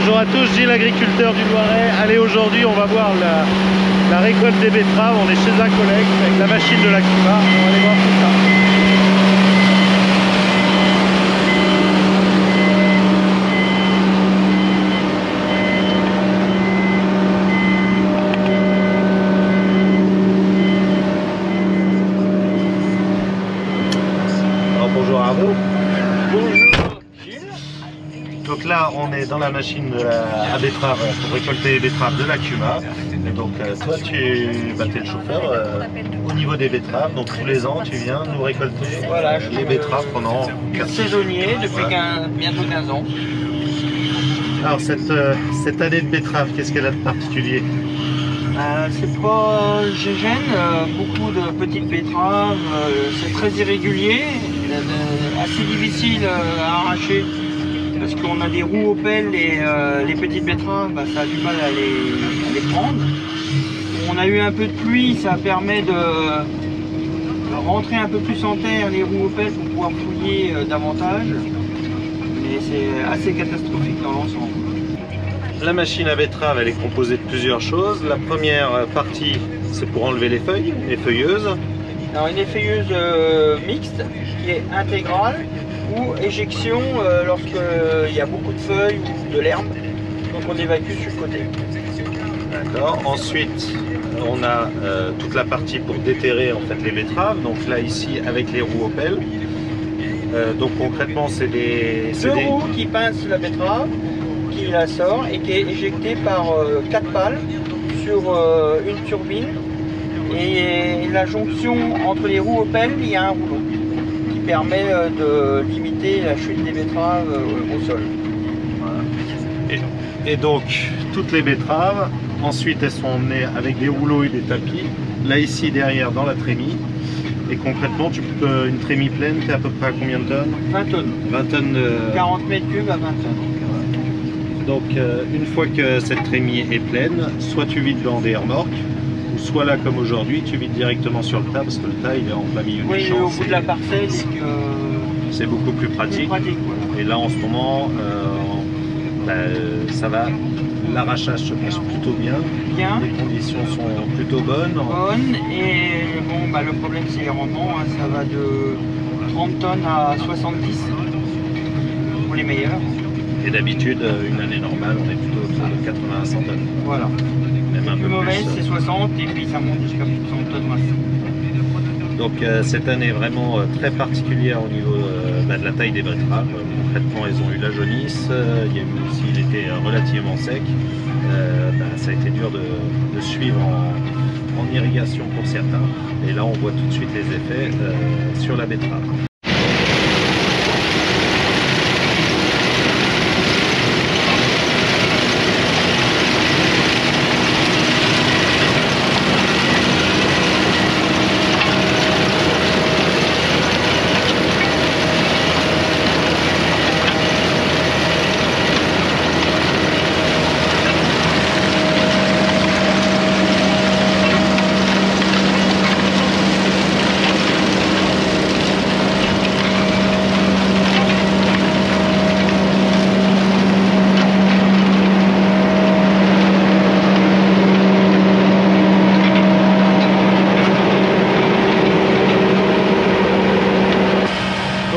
Bonjour à tous, Gilles, agriculteur du Loiret. Allez, aujourd'hui on va voir la récolte des betteraves. On est chez un collègue avec la machine de la Cuma. On va aller voir tout ça. Alors, bonjour à vous. Bonjour Gilles. Donc là, on est dans la machine à betterave pour récolter les betteraves de la Cuma. Donc toi, tu es le chauffeur au niveau des betteraves. Donc tous les ans, tu viens nous récolter Voilà, les betteraves pendant 4 saisonnier depuis bientôt 15 ans. Alors cette année de betterave, qu'est-ce qu'elle a de particulier? C'est pas gégène, beaucoup de petites betteraves, c'est très irrégulier, assez difficile à arracher parce qu'on a des roues au pelle et les petites betteraves, ça a du mal à les prendre. On a eu un peu de pluie, ça permet de rentrer un peu plus en terre les roues au pelle pour pouvoir fouiller davantage, mais c'est assez catastrophique dans l'ensemble. La machine à betterave, elle est composée de plusieurs choses. La première partie, c'est pour enlever les feuilles, les feuilleuses. Alors une effeuilleuse mixte qui est intégrale ou éjection lorsqu'il y a beaucoup de feuilles ou de l'herbe. Donc on évacue sur le côté. D'accord. Ensuite, on a toute la partie pour déterrer en fait les betteraves. Donc là ici avec les roues au pelle. Donc concrètement, c'est des roues qui pincent la betterave, qui la sort et qui est éjectée par 4 pales sur une turbine. Et la jonction entre les roues au pelle, il y a un rouleau qui permet de limiter la chute des betteraves au sol. Voilà. Et donc toutes les betteraves, ensuite elles sont emmenées avec des rouleaux et des tapis. Là ici derrière dans la trémie. Et concrètement, une trémie pleine, tu es à peu près à combien de tonnes? 20 tonnes. 20 tonnes. 40 mètres cubes à 20 tonnes. Donc une fois que cette trémie est pleine, soit tu vides dans des remorques, ou soit là comme aujourd'hui, tu vides directement sur le tas parce que le tas il est en plein milieu du champ. Oui, au bout de la parcelle, c'est beaucoup plus pratique. Voilà. Et là en ce moment, ça va. L'arrachage se passe plutôt bien. Les conditions sont plutôt bonnes. Et bon, le problème c'est les rendements, ça va de 30 tonnes à 70 pour les meilleurs. Et d'habitude, une année normale, on est plutôt autour de 80 à 100 tonnes. Voilà. Même un peu plus mauvaise, plus. C'est 60 et puis ça monte jusqu'à plus de 100 tonnes max. Donc cette année est vraiment très particulière au niveau de la taille des betteraves. Concrètement, elles ont eu la jaunisse, il y a eu aussi l'été relativement sec. Ça a été dur de suivre en irrigation pour certains. Et là, on voit tout de suite les effets sur la betterave.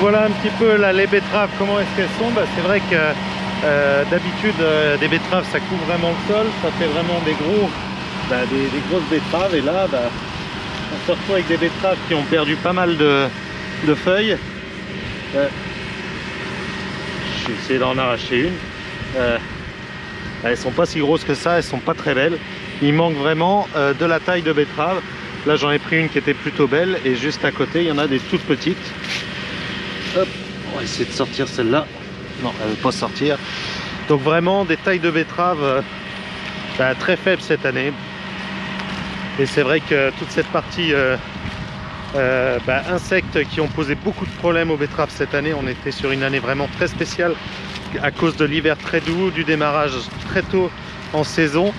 Voilà un petit peu là, les betteraves, comment est-ce qu'elles sont. C'est vrai que d'habitude des betteraves ça couvre vraiment le sol, ça fait vraiment des grosses betteraves, et là on se retrouve avec des betteraves qui ont perdu pas mal de feuilles. Je vais essayer d'en arracher une. Elles sont pas si grosses que ça, elles sont pas très belles. Il manque vraiment de la taille de betterave. Là j'en ai pris une qui était plutôt belle, et juste à côté il y en a des toutes petites. Hop, on va essayer de sortir celle-là. Non, elle ne veut pas sortir. Donc vraiment des tailles de betterave très faibles cette année. Et c'est vrai que toute cette partie insectes qui ont posé beaucoup de problèmes aux betteraves cette année, on était sur une année vraiment très spéciale à cause de l'hiver très doux, du démarrage très tôt en saison,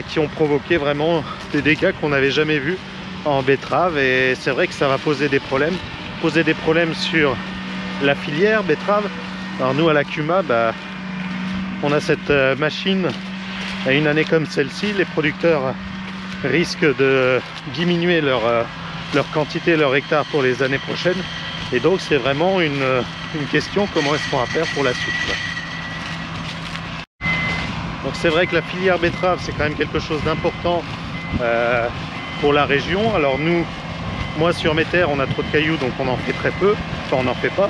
qui ont provoqué vraiment des dégâts qu'on n'avait jamais vus en betterave. Et c'est vrai que ça va poser des problèmes sur la filière betterave. Alors nous à la Cuma, on a cette machine, à une année comme celle-ci, les producteurs risquent de diminuer leur quantité, leur hectare pour les années prochaines. Et donc c'est vraiment une question, comment est-ce qu'on va faire pour la suite, quoi. Donc c'est vrai que la filière betterave, c'est quand même quelque chose d'important pour la région. Alors moi sur mes terres, on a trop de cailloux, donc on en fait très peu, enfin on n'en fait pas.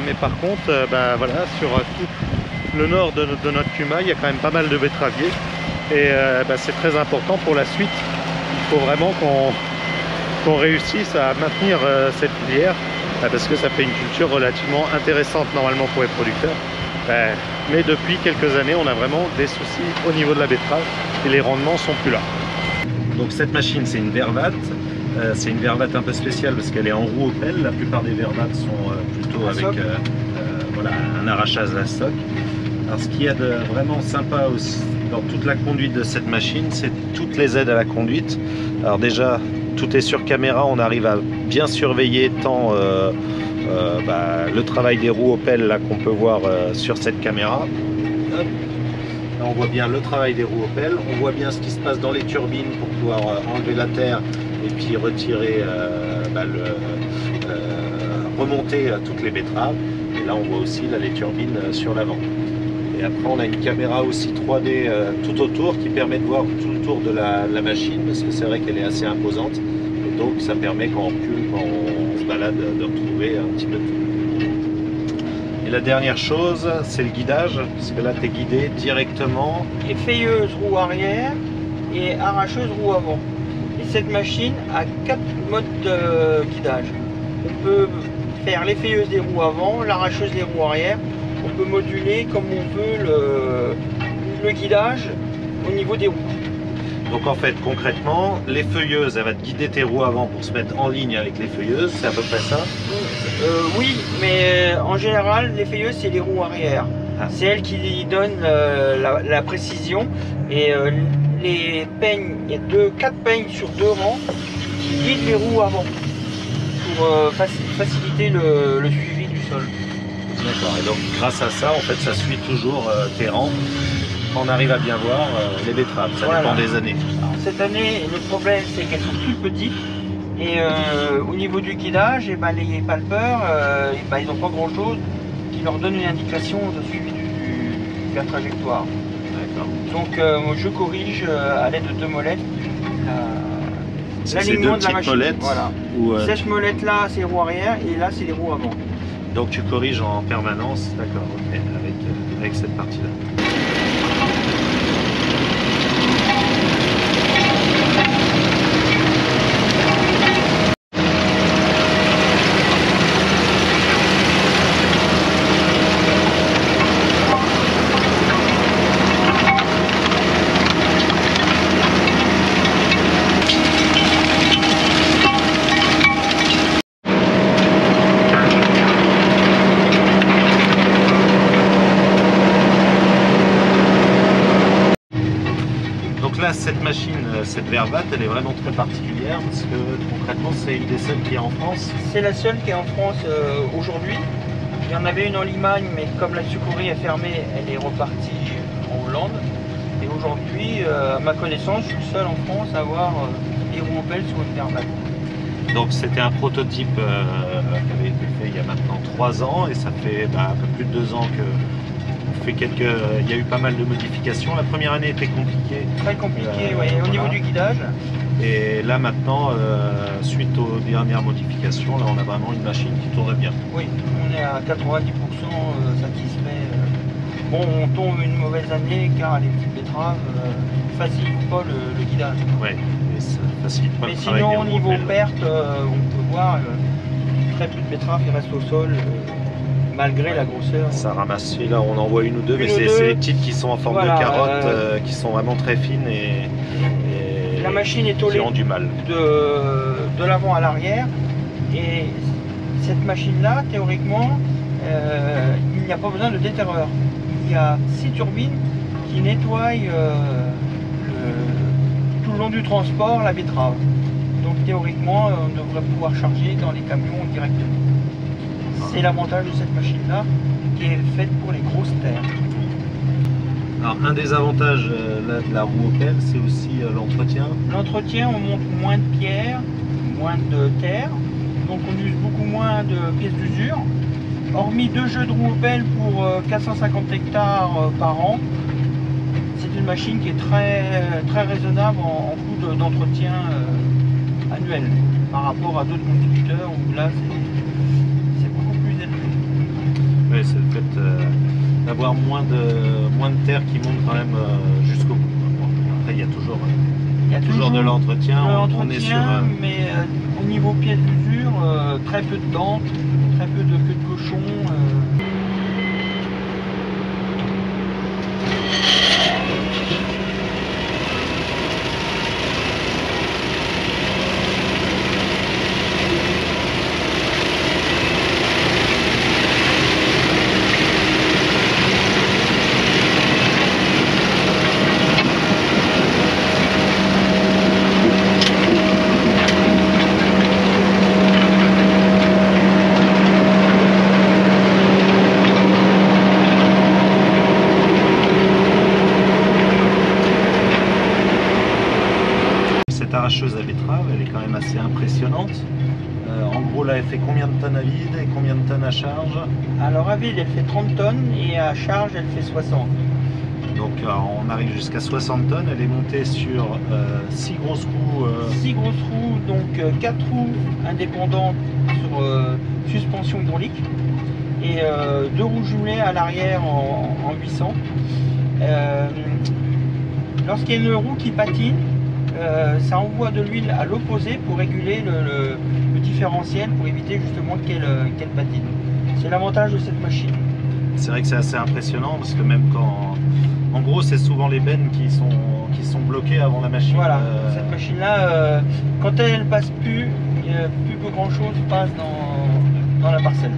Mais par contre, voilà, sur tout le nord de notre Cuma, il y a quand même pas mal de betteraviers. Et c'est très important pour la suite. Il faut vraiment qu'on réussisse à maintenir cette filière, parce que ça fait une culture relativement intéressante normalement pour les producteurs. Mais depuis quelques années, on a vraiment des soucis au niveau de la betterave et les rendements sont plus là. Donc cette machine, c'est une Vervat. C'est une Vervat un peu spéciale parce qu'elle est en roue Opel. La plupart des Vervat sont plutôt avec voilà, un arrachage à stock. Alors ce qu'il y a de vraiment sympa aussi dans toute la conduite de cette machine, c'est toutes les aides à la conduite. Alors déjà, tout est sur caméra, on arrive à bien surveiller tant le travail des roues Opel là qu'on peut voir sur cette caméra. Hop. Là, on voit bien le travail des roues Opel, on voit bien ce qui se passe dans les turbines pour pouvoir enlever la terre et puis retirer, remonter toutes les betteraves. Et là on voit aussi là, les turbines sur l'avant. Et après on a une caméra aussi 3D tout autour qui permet de voir tout le tour de la machine, parce que c'est vrai qu'elle est assez imposante. Et donc ça permet quand on recule, quand on se balade, de retrouver un petit peu tout. Et la dernière chose, c'est le guidage, parce que là tu es guidé directement. Et feilleuse roue arrière et arracheuse roue avant. Et cette machine a 4 modes de guidage. On peut faire les feuilleuses des roues avant, l'arracheuse des roues arrière. On peut moduler comme on veut le guidage au niveau des roues. Donc en fait concrètement, les feuilleuses, elle va te guider tes roues avant pour se mettre en ligne avec les feuilleuses, c'est à peu près ça? Oui, mais en général les feuilleuses c'est les roues arrière. Ah. C'est elles qui donnent la précision. Et les peignes, il y a 4 peignes sur 2 rangs qui guident les roues avant pour faciliter le suivi du sol. D'accord, et donc grâce à ça, en fait, ça suit toujours tes rangs. On arrive à bien voir les betteraves, ça dépend des années. Alors, cette année, le problème, c'est qu'elles sont toutes petites. Et au niveau du guidage, et les palpeurs, ils n'ont pas grand-chose qui leur donne une indication de suivi de la trajectoire. D'accord. Donc, je corrige à l'aide de 2 molettes l'alignement de la machine. Molettes, voilà. Cette molette-là, c'est les roues arrière, et là, c'est les roues avant. Donc tu corriges en permanence, d'accord, okay, avec cette partie-là. Cette machine, cette Vervat, elle est vraiment très particulière parce que concrètement c'est une des seules qui est en France. C'est la seule qui est en France aujourd'hui. Il y en avait une en Limagne, mais comme la sucrerie est fermée, elle est repartie en Hollande. Et aujourd'hui, à ma connaissance, je suis le seul en France à avoir des roues Opel sur une Vervat. Donc c'était un prototype qui avait été fait il y a maintenant 3 ans et ça fait un peu plus de 2 ans que il y a eu pas mal de modifications. La première année était compliquée. Très compliquée, oui, au niveau du guidage. Et là maintenant, suite aux dernières modifications, là on a vraiment une machine qui tourne bien. Oui, on est à 90% satisfait. Bon, on tombe une mauvaise année car les petites betteraves ne facilitent pas le guidage. Oui, mais ça facilite pas le travail. Mais sinon, au niveau perte, on peut voir très peu de betteraves qui restent au sol. Malgré la grosseur. Ça ramasse, là on en voit une ou deux, mais c'est les petites qui sont en forme de carotte, qui sont vraiment très fines et la machine est tôlée du mal. De l'avant à l'arrière. Et cette machine-là, théoriquement, il n'y a pas besoin de déterreur. Il y a 6 turbines qui nettoient tout le long du transport la betterave. Donc théoriquement, on devrait pouvoir charger dans les camions directement. C'est l'avantage de cette machine-là qui est faite pour les grosses terres. Alors un des avantages de la roue Opel, c'est aussi l'entretien. L'entretien, on monte moins de pierres, moins de terre, donc on use beaucoup moins de pièces d'usure. Hormis 2 jeux de roues Opel pour 450 hectares par an, c'est une machine qui est très raisonnable en coût d'entretien annuel par rapport à d'autres constructeurs où là c'est beaucoup plus élevé. Oui, c'est le fait d'avoir moins de terre qui monte quand même jusqu'au bout. Bon, après, il y a toujours de l'entretien. On est sur mais au niveau pièces d'usure, très peu de dents, très peu de queue de cochon. Cette arracheuse à betterave, elle est quand même assez impressionnante. En gros, là, elle fait combien de tonnes à vide et combien de tonnes à charge? Alors à vide, elle fait 30 tonnes et à charge, elle fait 60. Donc on arrive jusqu'à 60 tonnes. Elle est montée sur 6 grosses roues. 6 grosses roues, donc 4 roues indépendantes sur suspension hydraulique et 2 roues jumelées à l'arrière en 800. Lorsqu'il y a une roue qui patine, ça envoie de l'huile à l'opposé pour réguler le différentiel pour éviter justement qu'elle patine. C'est l'avantage de cette machine. C'est vrai que c'est assez impressionnant parce que même quand... En gros, c'est souvent les bennes qui sont bloquées avant la machine. Voilà, cette machine-là, quand elle passe plus grand chose passe dans la parcelle.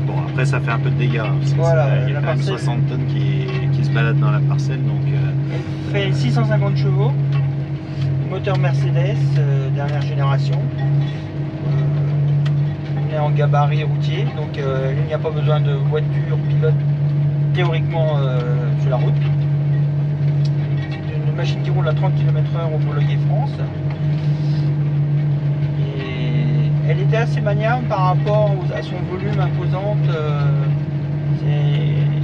Bon, après, ça fait un peu de dégâts. Parce que voilà, il y a quand même 60 tonnes qui se baladent dans la parcelle. Donc, elle fait 650 chevaux. Moteur Mercedes, dernière génération. On est en gabarit routier, donc il n'y a pas besoin de voiture pilote théoriquement sur la route. C'est une machine qui roule à 30 km/h homologuée France. Et elle était assez maniable par rapport à son volume imposante.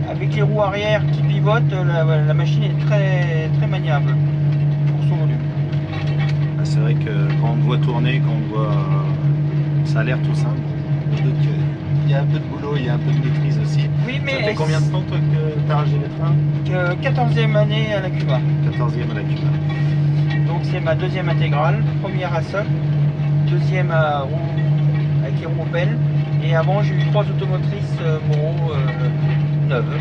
Avec les roues arrière qui pivotent, la machine est très maniable pour son volume. C'est vrai que quand on te voit tourner, quand on te voit, ça a l'air tout simple. Il y a un peu de boulot, il y a un peu de maîtrise aussi. Oui, mais ça fait combien de temps toi que tu as rangé les trains? 14e année à la Cuba. 14e à la Cuba. Donc c'est ma deuxième intégrale, première à Soc, deuxième avec les roues Opel. Et avant j'ai eu 3 automotrices Moro neuves.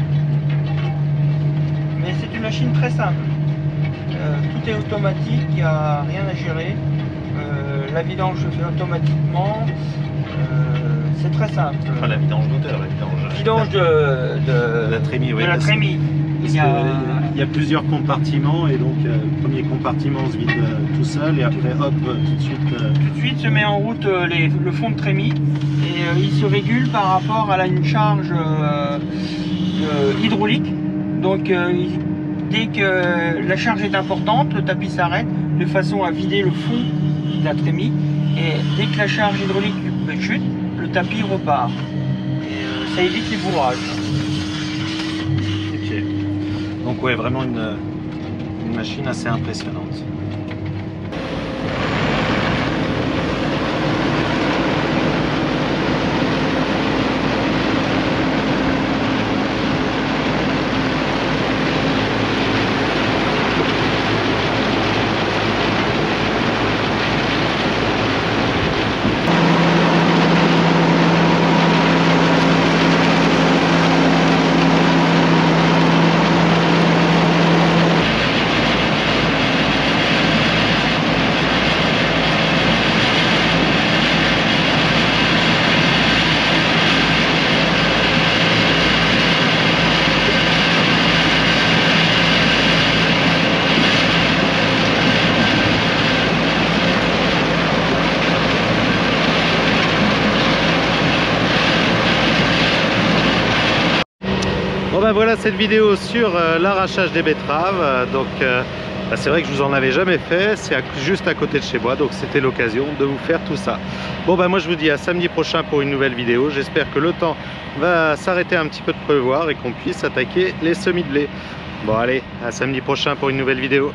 Mais c'est une machine très simple. Tout est automatique, il n'y a rien à gérer. La vidange se fait automatiquement. C'est très simple. Enfin, la vidange moteur, la vidange de la trémie. Oui, de la trémie. Il y a plusieurs compartiments et donc le premier compartiment se vide tout seul et après hop tout de suite. Tout de suite se met en route le fond de trémie et il se régule par rapport à une charge hydraulique. Donc dès que la charge est importante, le tapis s'arrête de façon à vider le fond de la trémie et dès que la charge hydraulique chute, le tapis repart. Et ça évite les bourrages. Ok. Donc ouais, vraiment une machine assez impressionnante. bah voilà cette vidéo sur l'arrachage des betteraves. Donc bah, c'est vrai que je vous en avais jamais fait, c'est juste à côté de chez moi, donc c'était l'occasion de vous faire tout ça. Bon bah moi je vous dis à samedi prochain pour une nouvelle vidéo. J'espère que le temps va s'arrêter un petit peu de pleuvoir et qu'on puisse attaquer les semis de blé. Bon allez, à samedi prochain pour une nouvelle vidéo.